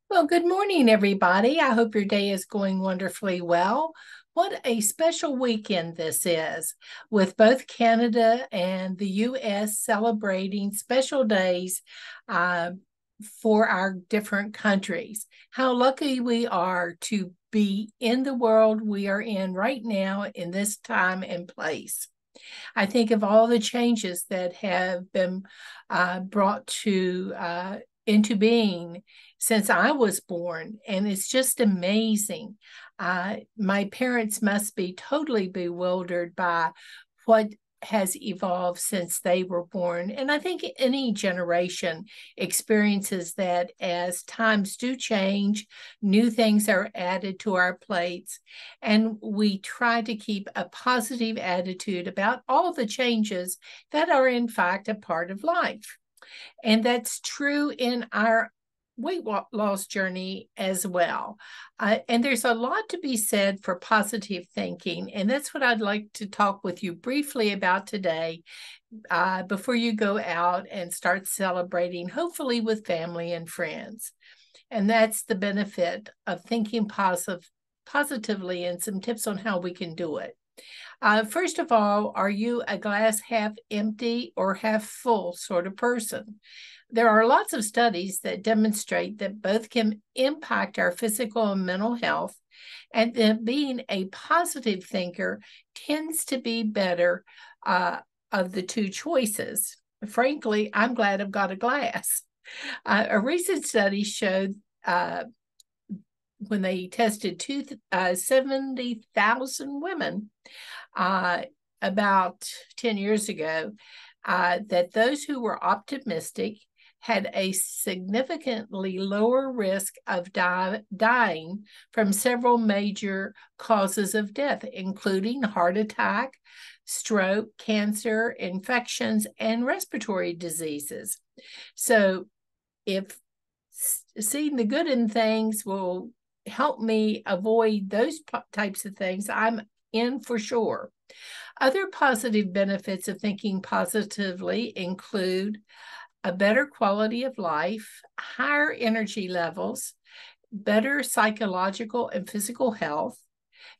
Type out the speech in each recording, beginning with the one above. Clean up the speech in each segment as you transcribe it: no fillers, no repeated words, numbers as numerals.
Well, good morning, everybody. I hope your day is going wonderfully well. What a special weekend this is, with both Canada and the U.S. celebrating special days uh, for our different countries. How lucky we are to be in the world we are in right now, in this time and place. I think of all the changes that have been brought to into being since I was born, and it's just amazing. My parents must be totally bewildered by what has evolved since they were born. And I think any generation experiences that as times do change, new things are added to our plates, and we try to keep a positive attitude about all the changes that are, in fact, a part of life. And that's true in our weight loss journey as well. And there's a lot to be said for positive thinking. And that's what I'd like to talk with you briefly about today before you go out and start celebrating, hopefully with family and friends. And that's the benefit of thinking positively, and some tips on how we can do it. First of all, are you a glass half empty or half full sort of person? There are lots of studies that demonstrate that both can impact our physical and mental health, and that being a positive thinker tends to be better of the two choices. Frankly, I'm glad I've got a glass. A recent study showed when they tested 70,000 women about 10 years ago, that those who were optimistic had a significantly lower risk of dying from several major causes of death, including heart attack, stroke, cancer, infections, and respiratory diseases. So if seeing the good in things will help me avoid those types of things, I'm in for sure. Other positive benefits of thinking positively include a better quality of life, higher energy levels, better psychological and physical health,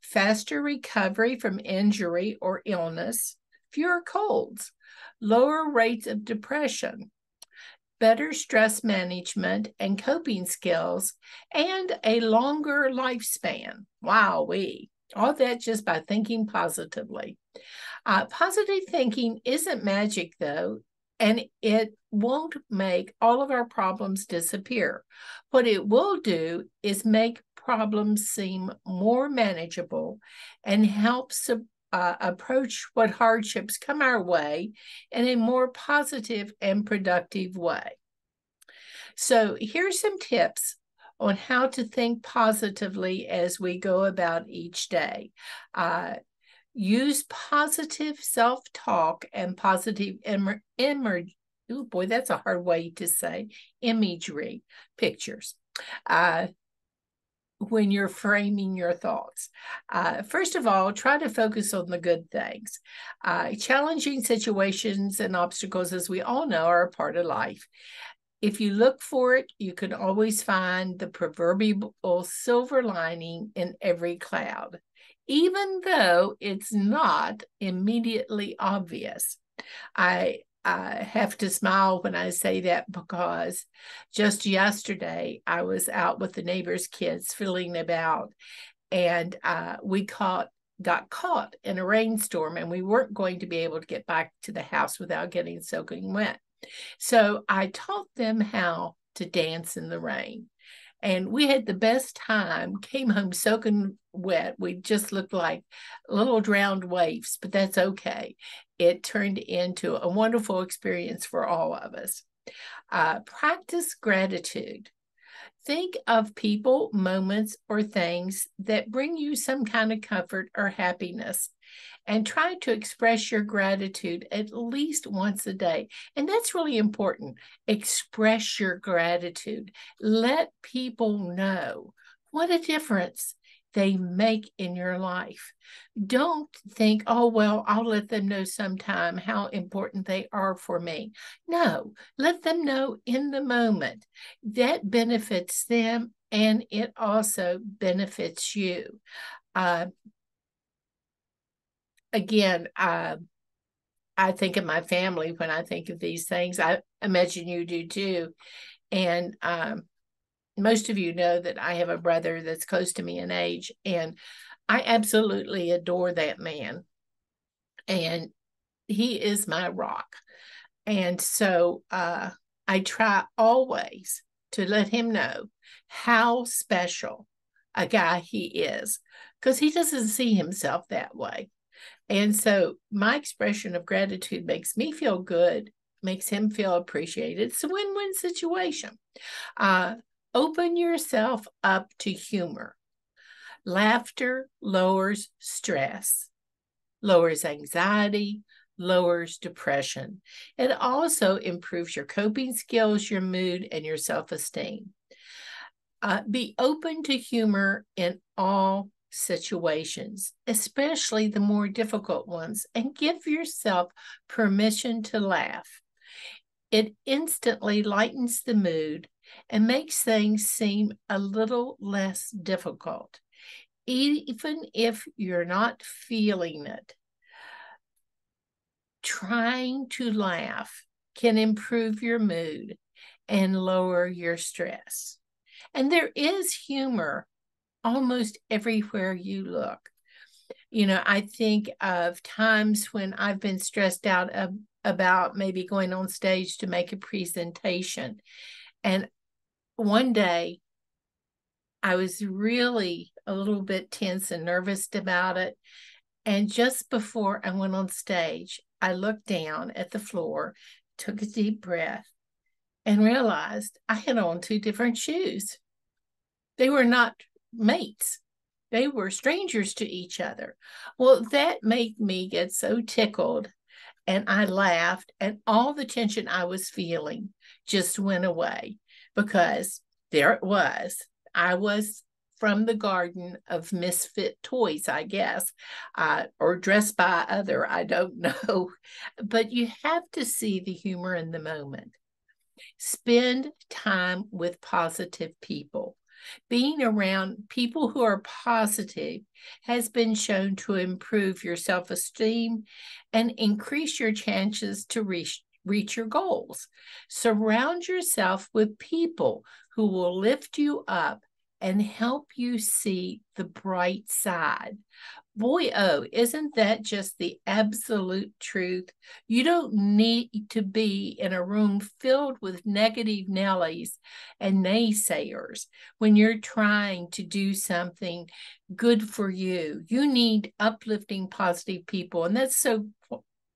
faster recovery from injury or illness, fewer colds, lower rates of depression, better stress management and coping skills, and a longer lifespan. Wowee. All that just by thinking positively. Positive thinking isn't magic, though, and it won't make all of our problems disappear. What it will do is make problems seem more manageable and help approach what hardships come our way in a more positive and productive way. So, here's some tips on how to think positively as we go about each day. Use positive self-talk and positive oh boy, that's a hard way to say, imagery, pictures. When you're framing your thoughts. First of all, try to focus on the good things. Challenging situations and obstacles, as we all know, are a part of life. If you look for it, you can always find the proverbial silver lining in every cloud, even though it's not immediately obvious. I have to smile when I say that, because just yesterday I was out with the neighbor's kids fiddling about, and we got caught in a rainstorm, and we weren't going to be able to get back to the house without getting soaking wet. So I taught them how to dance in the rain. And we had the best time, came home soaking wet. We just looked like little drowned waifs, but that's okay. It turned into a wonderful experience for all of us. Practice gratitude. Think of people, moments, or things that bring you some kind of comfort or happiness, and try to express your gratitude at least once a day. And that's really important. Express your gratitude. Let people know what a difference they make in your life. Don't think, oh, well, I'll let them know sometime how important they are for me. No, let them know in the moment. That benefits them and it also benefits you. Again, I think of my family when I think of these things. I imagine you do too. And most of you know that I have a brother that's close to me in age, and I absolutely adore that man. And he is my rock. And so I try always to let him know how special a guy he is, because he doesn't see himself that way. And so my expression of gratitude makes me feel good, makes him feel appreciated. It's a win-win situation. Open yourself up to humor. Laughter lowers stress, lowers anxiety, lowers depression. It also improves your coping skills, your mood, and your self-esteem. Be open to humor in all situations, especially the more difficult ones, and give yourself permission to laugh. It instantly lightens the mood and makes things seem a little less difficult. Even if you're not feeling it, trying to laugh can improve your mood and lower your stress. And there is humor almost everywhere you look. You know, I think of times when I've been stressed out about maybe going on stage to make a presentation. And one day I was really a little bit tense and nervous about it. And just before I went on stage, I looked down at the floor, took a deep breath, and realized I had on two different shoes. They were not mates. They were strangers to each other. Well, that made me get so tickled, and I laughed, and all the tension I was feeling just went away, because there it was. I was from the garden of misfit toys, I guess, or dressed by other, I don't know. But you have to see the humor in the moment. Spend time with positive people. Being around people who are positive has been shown to improve your self-esteem and increase your chances to reach your goals. Surround yourself with people who will lift you up and help you see the bright side. Boy, oh, isn't that just the absolute truth? You don't need to be in a room filled with negative Nellies and naysayers when you're trying to do something good for you. You need uplifting, positive people. And that's so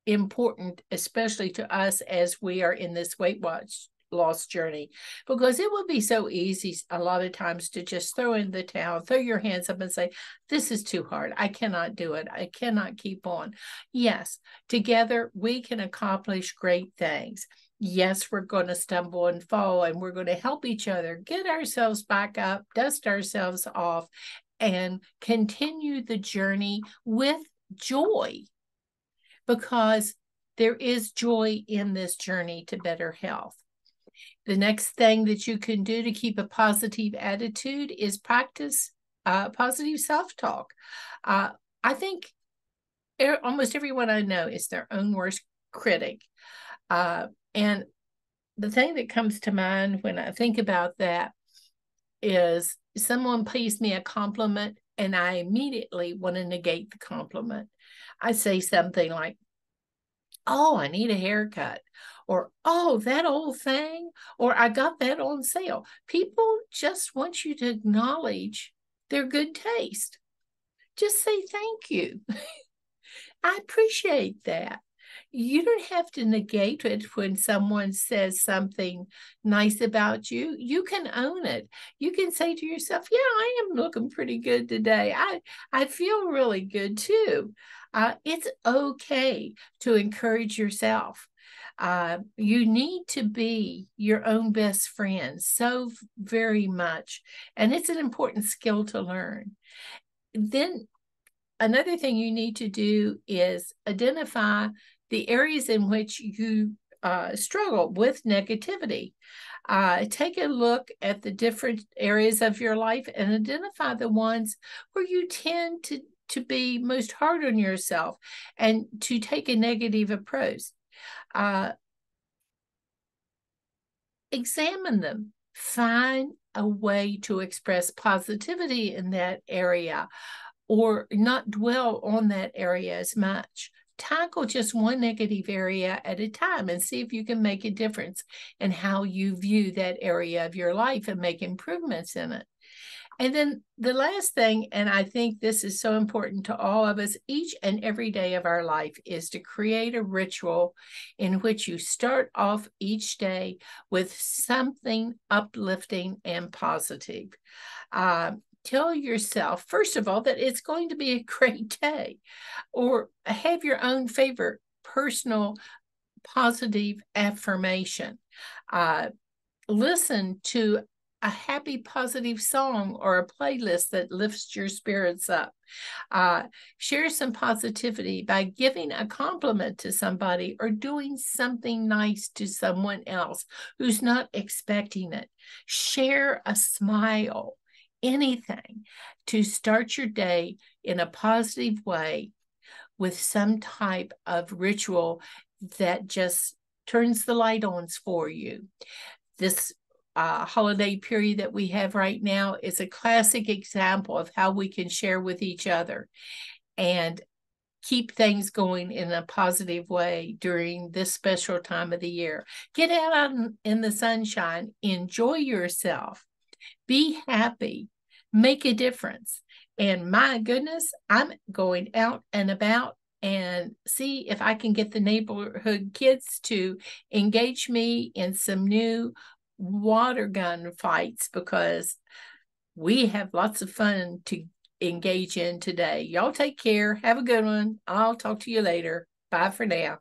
important, especially to us as we are in this weight loss journey, because it would be so easy a lot of times to just throw in the towel, throw your hands up and say, this is too hard. I cannot do it. I cannot keep on. Yes, together we can accomplish great things. Yes, we're going to stumble and fall, and we're going to help each other get ourselves back up, dust ourselves off, and continue the journey with joy, because there is joy in this journey to better health. The next thing that you can do to keep a positive attitude is practice positive self-talk. I think almost everyone I know is their own worst critic. And the thing that comes to mind when I think about that is someone pays me a compliment and I immediately want to negate the compliment. I say something like, oh, I need a haircut, or oh, that old thing, or I got that on sale. People just want you to acknowledge their good taste. Just say thank you. I appreciate that. You don't have to negate it when someone says something nice about you. You can own it. You can say to yourself, yeah, I am looking pretty good today. I feel really good too. It's okay to encourage yourself. You need to be your own best friend so very much. And it's an important skill to learn. Then another thing you need to do is identify the areas in which you struggle with negativity. Take a look at the different areas of your life and identify the ones where you tend to be most hard on yourself and to take a negative approach. Examine them. Find a way to express positivity in that area or not dwell on that area as much. Tackle just one negative area at a time and see if you can make a difference in how you view that area of your life and make improvements in it. And then the last thing, and I think this is so important to all of us each and every day of our life, is to create a ritual in which you start off each day with something uplifting and positive. Tell yourself, first of all, that it's going to be a great day, or have your own favorite personal positive affirmation. Listen to a happy, positive song or a playlist that lifts your spirits up. Share some positivity by giving a compliment to somebody or doing something nice to someone else who's not expecting it. Share a smile, anything to start your day in a positive way with some type of ritual that just turns the light on for you. This holiday period that we have right now is a classic example of how we can share with each other and keep things going in a positive way during this special time of the year. Get out in the sunshine, enjoy yourself, be happy, make a difference. And my goodness, I'm going out and about and see if I can get the neighborhood kids to engage me in some new water gun fights, because we have lots of fun to engage in today. Y'all take care. Have a good one. I'll talk to you later. Bye for now.